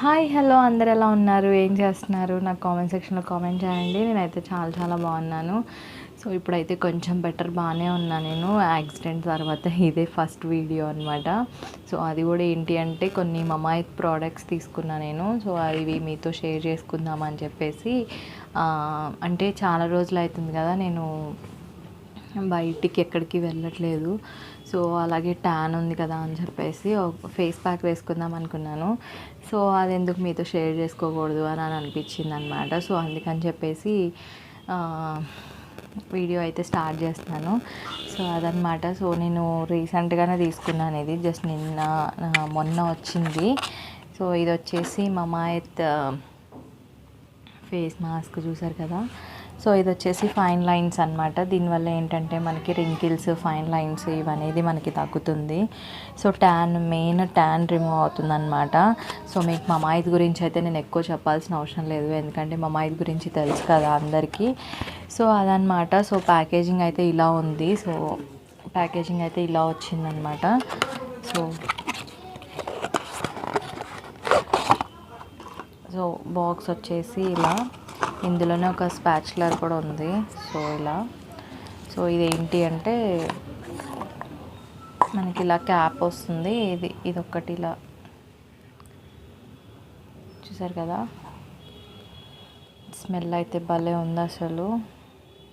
Hi hello అందరు ఎలా ఉన్నారు, ఏం చేస్తున్నారు? నాకు కామెంట్ సెక్షన్లో కామెంట్ చేయండి. నేనైతే చాలా చాలా బాగున్నాను. సో ఇప్పుడైతే కొంచెం బెటర్, బాగానే ఉన్నా. నేను యాక్సిడెంట్ తర్వాత ఇదే ఫస్ట్ వీడియో అనమాట. సో అది కూడా ఏంటి అంటే కొన్ని మమాయి ప్రోడక్ట్స్ తీసుకున్నా నేను. సో అవి మీతో షేర్ చేసుకుందామని చెప్పేసి, అంటే చాలా రోజులు అవుతుంది కదా నేను బయటికి ఎక్కడికి వెళ్ళట్లేదు. సో అలాగే ట్యాన్ ఉంది కదా అని చెప్పేసి ఒక ఫేస్ ప్యాక్ వేసుకుందాం అనుకున్నాను. సో అది ఎందుకు మీతో షేర్ చేసుకోకూడదు అని అనిపించింది అనమాట. సో అందుకని చెప్పేసి వీడియో అయితే స్టార్ట్ చేస్తున్నాను. సో అదనమాట. సో నేను రీసెంట్గానే తీసుకున్నాను, ఇది జస్ట్ మొన్న వచ్చింది. సో ఇది వచ్చేసి మమాఎర్త్ ఫేస్ మాస్క్, చూసారు కదా. సో ఇది వచ్చేసి ఫైన్ లైన్స్ అనమాట. దీనివల్ల ఏంటంటే మనకి రింకిల్స్, ఫైన్ లైన్స్ ఇవనేది మనకి తగ్గుతుంది. సో మెయిన్ ట్యాన్ రిమూవ్ అవుతుంది అనమాట. సో మీకు మమాయిత్ గురించి అయితే నేను ఎక్కువ చెప్పాల్సిన అవసరం లేదు, ఎందుకంటే మమాయిత్ గురించి తెలుసు కదా అందరికీ. సో అదనమాట. సో ప్యాకేజింగ్ అయితే ఇలా ఉంది. సో ప్యాకేజింగ్ అయితే ఇలా వచ్చిందనమాట. సో బాక్స్ వచ్చేసి ఇలా, ఇందులోనే ఒక స్పాచులర్ కూడా ఉంది. సో ఇలా, సో ఇదేంటి అంటే మనకి ఇలా క్యాప్ వస్తుంది. ఇది ఒక్కటి ఇలా, చూసారు కదా. స్మెల్ అయితే భలే ఉంది అసలు.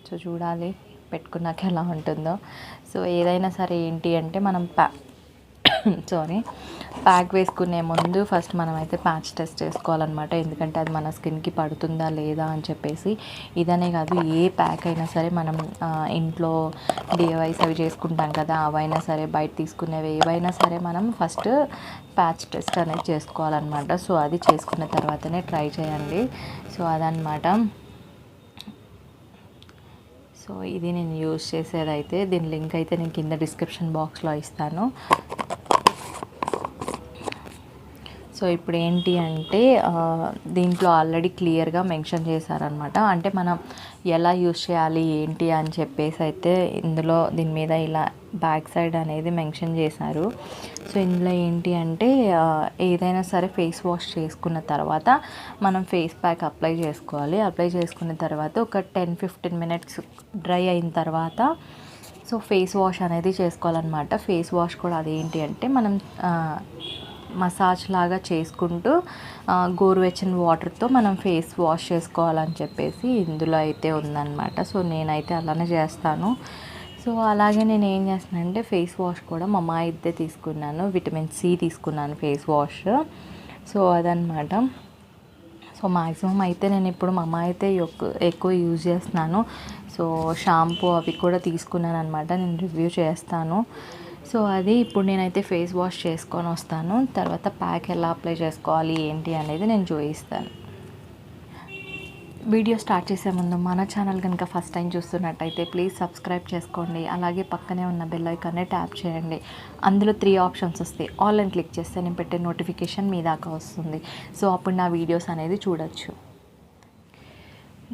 సో చూడాలి పెట్టుకున్నాక ఎలా ఉంటుందో. సో ఏదైనా సరే ఏంటి అంటే మనం ప్యాక్ వేసుకునే ముందు ఫస్ట్ మనం అయితే ప్యాచ్ టెస్ట్ చేసుకోవాలన్నమాట. ఎందుకంటే అది మన స్కిన్కి పడుతుందా లేదా అని చెప్పేసి. ఇదనే కాదు, ఏ ప్యాక్ అయినా సరే మనం ఇంట్లో డిఐవైస్ అవి చేసుకుంటాం కదా, అవైనా సరే బయట తీసుకునేవి ఏవైనా సరే మనం ఫస్ట్ ప్యాచ్ టెస్ట్ అనేది చేసుకోవాలన్నమాట. సో అది చేసుకున్న తర్వాతనే ట్రై చేయండి. సో అదనమాట. సో ఇది నేను యూజ్ చేసేదైతే, దీని లింక్ అయితే నేను కింద డిస్క్రిప్షన్ బాక్స్లో ఇస్తాను. సో ఇప్పుడు ఏంటి అంటే దీంట్లో ఆల్రెడీ క్లియర్గా మెన్షన్ చేశారనమాట. అంటే మనం ఎలా యూస్ చేయాలి ఏంటి అని చెప్పేసి అయితే ఇందులో దీని మీద ఇలా బ్యాక్ సైడ్ అనేది మెన్షన్ చేశారు. సో ఇందులో ఏంటి అంటే ఏదైనా సరే ఫేస్ వాష్ చేసుకున్న తర్వాత మనం ఫేస్ ప్యాక్ అప్లై చేసుకోవాలి. అప్లై చేసుకున్న తర్వాత ఒక 10-15 మినిట్స్ డ్రై అయిన తర్వాత సో ఫేస్ వాష్ అనేది చేసుకోవాలన్నమాట. ఫేస్ వాష్ కూడా అదేంటి అంటే మనం మసాజ్ లాగా చేసుకుంటూ గోరువెచ్చని వాటర్తో మనం ఫేస్ వాష్ చేసుకోవాలని చెప్పేసి ఇందులో అయితే ఉందన్నమాట. సో నేనైతే అలానే చేస్తాను. సో అలాగే నేను ఏం చేస్తానంటే ఫేస్ వాష్ కూడా మమాయితే తీసుకున్నాను, విటమిన్ సి తీసుకున్నాను ఫేస్ వాష్. సో అదనమాట. సో మ్యాక్సిమం అయితే నేను ఇప్పుడు మమాయితే ఎక్కువ యూజ్ చేస్తున్నాను. సో షాంపూ అవి కూడా తీసుకున్నాను అనమాట, నేను రివ్యూ చేస్తాను. సో అది ఇప్పుడు నేనైతే ఫేస్ వాష్ చేసుకొని వస్తాను. తర్వాత ప్యాక్ ఎలా అప్లై చేసుకోవాలి ఏంటి అనేది నేను చూపిస్తాను. వీడియో స్టార్ట్ చేసే ముందు మన ఛానల్ కనుక ఫస్ట్ టైం చూస్తున్నట్టయితే ప్లీజ్ సబ్స్క్రైబ్ చేసుకోండి. అలాగే పక్కనే ఉన్న బెల్ ఐకాన్ని ట్యాప్ చేయండి. అందులో 3 ఆప్షన్స్ వస్తాయి. ఆల్ అని క్లిక్ చేస్తే నేను పెట్టే నోటిఫికేషన్ మీ దాకా వస్తుంది. సో అప్పుడు నా వీడియోస్ అనేది చూడొచ్చు.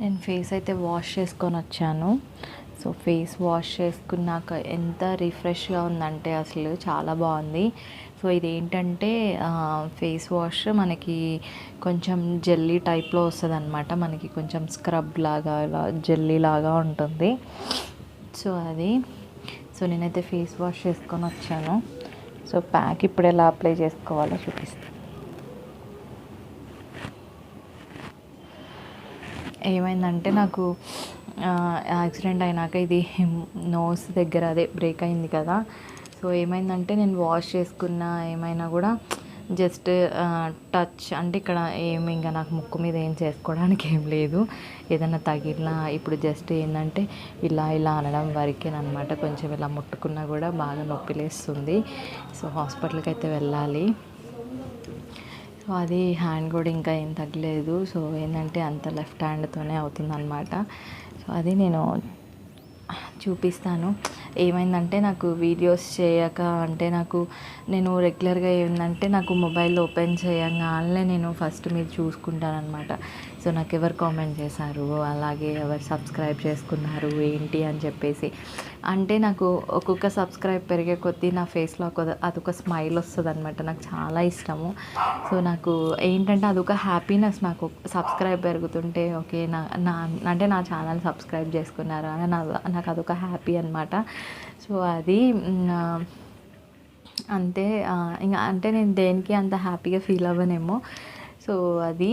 నేను ఫేస్ అయితే వాష్ చేసుకొని వచ్చాను. సో ఫేస్ వాష్ చేసుకున్నాక ఎంత రిఫ్రెష్గా ఉందంటే అసలు చాలా బాగుంది. సో ఇదేంటంటే ఫేస్ వాష్ మనకి కొంచెం జెల్లీ టైప్లో వస్తుంది అనమాట. మనకి కొంచెం స్క్రబ్ లాగా ఇలా జెల్లీ లాగా ఉంటుంది. సో అది, సో నేనైతే ఫేస్ వాష్ చేసుకొని వచ్చాను. సో ప్యాక్ ఇప్పుడు ఎలా అప్లై చేసుకోవాలో చూపిస్తాను. ఏమైందంటే నాకు యాక్సిడెంట్ అయినాక ఇది నోస్ దగ్గర అదే బ్రేక్ అయింది కదా. సో ఏమైందంటే నేను వాష్ చేసుకున్న ఏమైనా కూడా జస్ట్ టచ్, అంటే ఇక్కడ ఏమి ఇంకా నాకు ముక్కు మీద ఏం చేసుకోవడానికి ఏం లేదు. ఏదైనా తగిలినా ఇప్పుడు జస్ట్ ఏంటంటే ఇలా ఇలా అనడం వరకేనమాట. కొంచెం ఇలా ముట్టుకున్నా కూడా బాగా నొప్పి లేస్తుంది. సో హాస్పిటల్కి అయితే వెళ్ళాలి. సో అది హ్యాండ్ కూడా ఇంకా ఏం తగ్గలేదు. సో ఏంటంటే అంత లెఫ్ట్ హ్యాండ్తోనే అవుతుందన్నమాట. సో అది నేను చూపిస్తాను. ఏమైందంటే నాకు వీడియోస్ చేయక అంటే నేను రెగ్యులర్గా ఏంటంటే నాకు మొబైల్ ఓపెన్ చేయంగానే నేను ఫస్ట్ మీరు చూసుకుంటానన్నమాట. సో నాకు ఎవరు కామెంట్ చేశారు, అలాగే ఎవరు సబ్స్క్రైబ్ చేసుకున్నారు ఏంటి అని చెప్పేసి. అంటే నాకు ఒక్కొక్క సబ్స్క్రైబ్ పెరిగే కొద్దీ నా ఫేస్లో అదొక స్మైల్ వస్తుందన్నమాట. నాకు చాలా ఇష్టము. సో నాకు ఏంటంటే అదొక హ్యాపీనెస్. నాకు సబ్స్క్రైబ్ పెరుగుతుంటే ఓకే అంటే నా ఛానల్ సబ్స్క్రైబ్ చేసుకున్నారు అని నాకు అదొక హ్యాపీ అనమాట. సో అది అంతే. ఇంకా అంటే నేను దేనికి అంత హ్యాపీగా ఫీల్ అవ్వనేమో. సో అది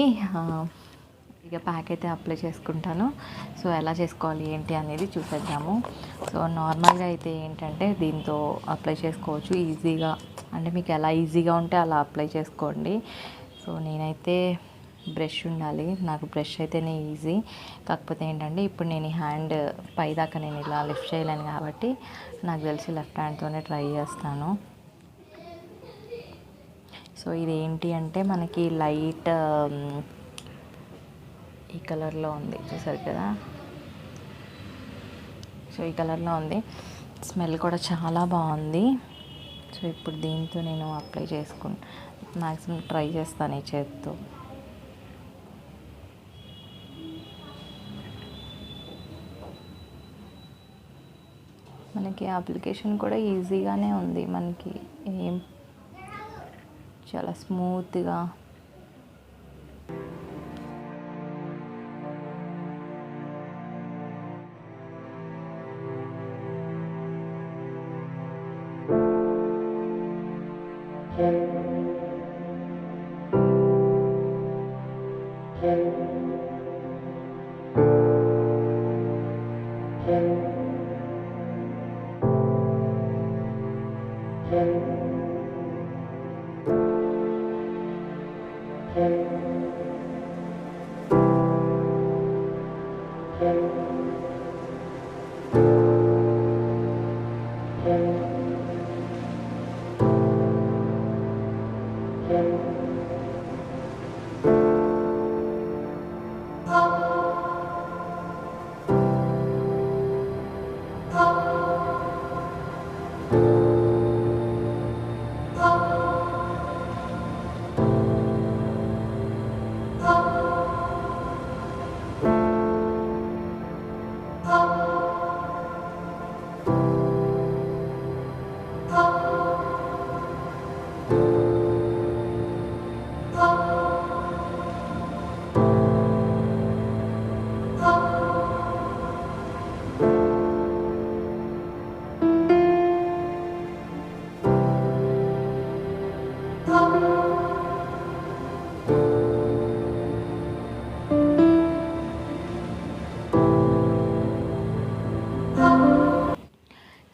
ఇక ప్యాక్ అయితే అప్లై చేసుకుంటాను. సో ఎలా చేసుకోవాలి ఏంటి అనేది చూసేద్దాము. సో నార్మల్గా అయితే ఏంటంటే దీంతో అప్లై చేసుకోవచ్చు ఈజీగా. అంటే మీకు ఎలా ఈజీగా ఉంటే అలా అప్లై చేసుకోండి. సో నేనైతే బ్రష్ ఉండాలి, నాకు బ్రష్ అయితేనే ఈజీ. కాకపోతే ఏంటంటే ఇప్పుడు నేను ఈ హ్యాండ్ పైదాకా నేను ఇలా లిఫ్ట్ చేయలేను కాబట్టి నాకు తెలిసి లెఫ్ట్ హ్యాండ్తోనే ట్రై చేస్తాను. సో ఇది ఏంటి అంటే మనకి లైట్ ఈ కలర్లో ఉంది, చూసారు కదా. సో ఈ కలర్లో ఉంది, స్మెల్ కూడా చాలా బాగుంది. సో ఇప్పుడు దీంతో నేను అప్లై మ్యాక్సిమం ట్రై చేస్తాను ఈ చేతితో. మనకి అప్లికేషన్ కూడా ఈజీగానే ఉంది, మనకి ఏం చాలా స్మూత్గా.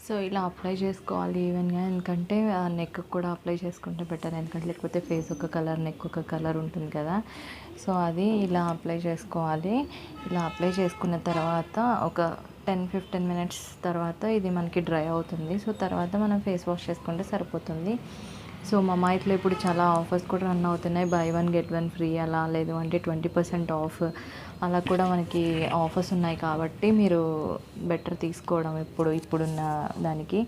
సో ఇలా అప్లై చేసుకోవాలి ఈవెన్గా. ఎందుకంటే నెక్ కూడా అప్లై చేసుకుంటే బెటర్, ఎందుకంటే లేకపోతే ఫేస్ ఒక కలర్ నెక్ ఒక కలర్ ఉంటుంది కదా. సో అది ఇలా అప్లై చేసుకోవాలి. ఇలా అప్లై చేసుకున్న తర్వాత ఒక 10-15 మినిట్స్ తర్వాత ఇది మనకి డ్రై అవుతుంది. సో తర్వాత మనం ఫేస్ వాష్ చేసుకుంటే సరిపోతుంది. సో మమాయిట్లో ఇప్పుడు చాలా ఆఫర్స్ కూడా రన్ అవుతున్నాయి, బై 1 గెట్ 1 ఫ్రీ అలా, లేదు అంటే 20% ఆఫ్ అలా కూడా మనకి ఆఫర్స్ ఉన్నాయి. కాబట్టి మీరు బెటర్ తీసుకోవడం ఇప్పుడున్న దానికి.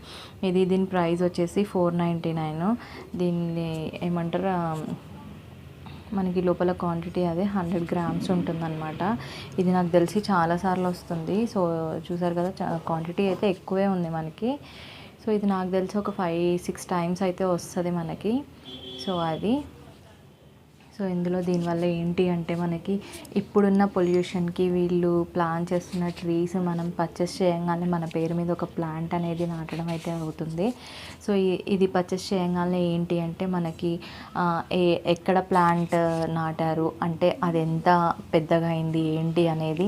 దీని ప్రైస్ వచ్చేసి 499. దీన్ని ఏమంటారు, మనకి లోపల క్వాంటిటీ అదే 100 గ్రామ్స్ ఉంటుందన్నమాట. ఇది నాకు తెలిసి చాలాసార్లు వస్తుంది. సో చూసారు కదా, క్వాంటిటీ అయితే ఎక్కువే ఉంది మనకి. సో ఇది నాకు తెలిసి ఒక 5-6 టైమ్స్ అయితే వస్తుంది మనకి. సో అది సో ఇందులో దీనివల్ల ఏంటి అంటే మనకి ఇప్పుడున్న పొల్యూషన్కి వీళ్ళు ప్లాన్ చేస్తున్న ట్రీస్ మనం పర్చేస్ చేయగానే మన పేరు మీద ఒక ప్లాంట్ అనేది నాటడం అయితే అవుతుంది. సో ఇది పర్చేస్ చేయగానే ఏంటి అంటే మనకి ఎక్కడ ప్లాంట్ నాటారు అంటే అది ఎంత పెద్దగా అయింది ఏంటి అనేది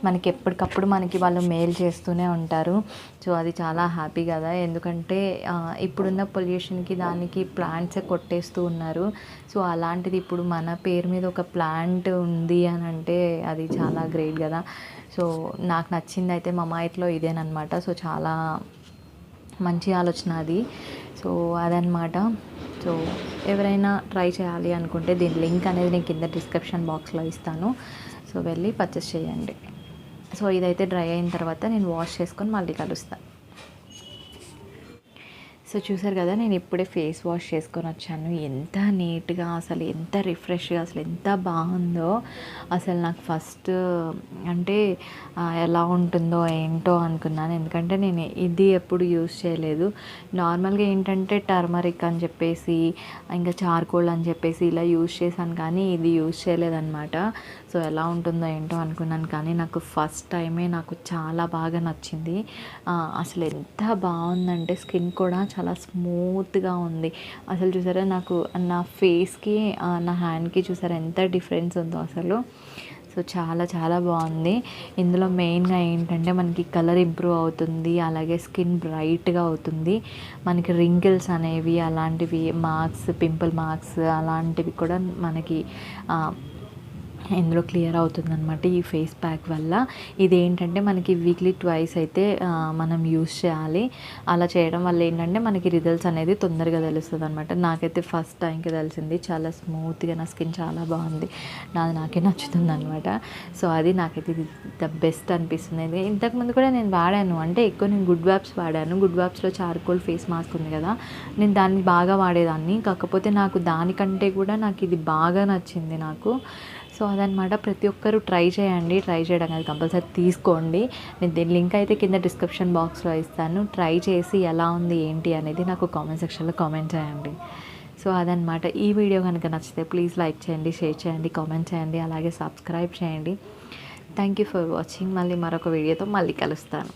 మనకి ఎప్పటికప్పుడు మనకి వాళ్ళు మెయిల్ చేస్తూనే ఉంటారు. సో అది చాలా హ్యాపీ కదా, ఎందుకంటే ఇప్పుడున్న పొల్యూషన్కి దానికి ప్లాంట్సే కొట్టేస్తూ ఉన్నారు. సో అలాంటిది ఇప్పుడు మన పేరు మీద ఒక ప్లాంట్ ఉంది అని అంటే అది చాలా గ్రేట్ కదా. సో నాకు నచ్చింది అయితే మమాయిట్లో ఇదేనమాట. సో చాలా మంచి ఆలోచన అది. సో అదనమాట. సో ఎవరైనా ట్రై చేయాలి అనుకుంటే దీని లింక్ అనేది నేను కింద డిస్క్రిప్షన్ బాక్స్లో ఇస్తాను. సో వెళ్ళి పర్చేస్ చేయండి. సో ఇదైతే డ్రై అయిన తర్వాత నేను వాష్ చేసుకొని మళ్ళీ కలుస్తాను. సో చూసారు కదా, నేను ఇప్పుడే ఫేస్ వాష్ చేసుకొని వచ్చాను. ఎంత నీట్గా, అసలు ఎంత రిఫ్రెష్గా, అసలు ఎంత బాగుందో. అసలు నాకు ఫస్ట్ అంటే ఎలా ఉంటుందో ఏంటో అనుకున్నాను, ఎందుకంటే నేను ఇది ఎప్పుడు యూస్ చేయలేదు. నార్మల్గా ఏంటంటే టర్మరిక్ అని చెప్పేసి, ఇంకా చార్కోల్ అని చెప్పేసి ఇలా యూస్ చేశాను, కానీ ఇది యూస్ చేయలేదన్నమాట. సో ఎలా ఉంటుందో ఏంటో అనుకున్నాను, కానీ నాకు ఫస్ట్ టైమే నాకు చాలా బాగా నచ్చింది. అసలు ఎంత బాగుందంటే స్కిన్ కూడా చాలా స్మూత్గా ఉంది. అసలు చూసారా, నాకు నా ఫేస్కి నా హ్యాండ్కి చూసారా ఎంత డిఫరెన్స్ ఉందో అసలు. సో చాలా చాలా బాగుంది. ఇందులో మెయిన్గా ఏంటంటే మనకి కలర్ ఇంప్రూవ్ అవుతుంది, అలాగే స్కిన్ బ్రైట్గా అవుతుంది. మనకి రింకిల్స్ అనేవి, అలాంటివి మార్క్స్, పింపుల్ మార్క్స్ అలాంటివి కూడా మనకి ఇందులో క్లియర్ అవుతుందన్నమాట ఈ ఫేస్ ప్యాక్ వల్ల. ఇదేంటంటే మనకి వీక్లీ ట్వైస్ అయితే మనం యూస్ చేయాలి. అలా చేయడం వల్ల ఏంటంటే మనకి రిజల్ట్స్ అనేది తొందరగా తెలుస్తుంది అనమాట. నాకైతే ఫస్ట్ టైంకి తెలిసింది. చాలా స్మూత్గా, నా స్కిన్ చాలా బాగుంది, నాకే నచ్చుతుంది అనమాట. సో అది నాకైతే ఇది ద బెస్ట్ అనిపిస్తుంది. ఇంతకుముందు కూడా నేను వాడాను, అంటే ఎక్కువ నేను గుడ్ వ్యాప్స్ వాడాను. గుడ్ వ్యాప్స్లో చార్కోల్ ఫేస్ మాస్క్ ఉంది కదా, నేను దాన్ని బాగా వాడేదాన్ని. కాకపోతే నాకు దానికంటే కూడా నాకు ఇది బాగా నచ్చింది నాకు. సో అదనమాట. ప్రతి ఒక్కరూ ట్రై చేయండి. ట్రై చేయడం కాదు, కంపల్సరీ తీసుకోండి. నేను దీని లింక్ అయితే కింద డిస్క్రిప్షన్ బాక్స్లో ఇస్తాను. ట్రై చేసి ఎలా ఉంది ఏంటి అనేది నాకు కామెంట్ సెక్షన్లో కామెంట్ చేయండి. సో అదనమాట. ఈ వీడియో కనుక నచ్చితే ప్లీజ్ లైక్ చేయండి, షేర్ చేయండి, కామెంట్ చేయండి, అలాగే సబ్స్క్రైబ్ చేయండి. Thank you for watching. మళ్ళీ మరొక వీడియోతో మళ్ళీ కలుస్తాను.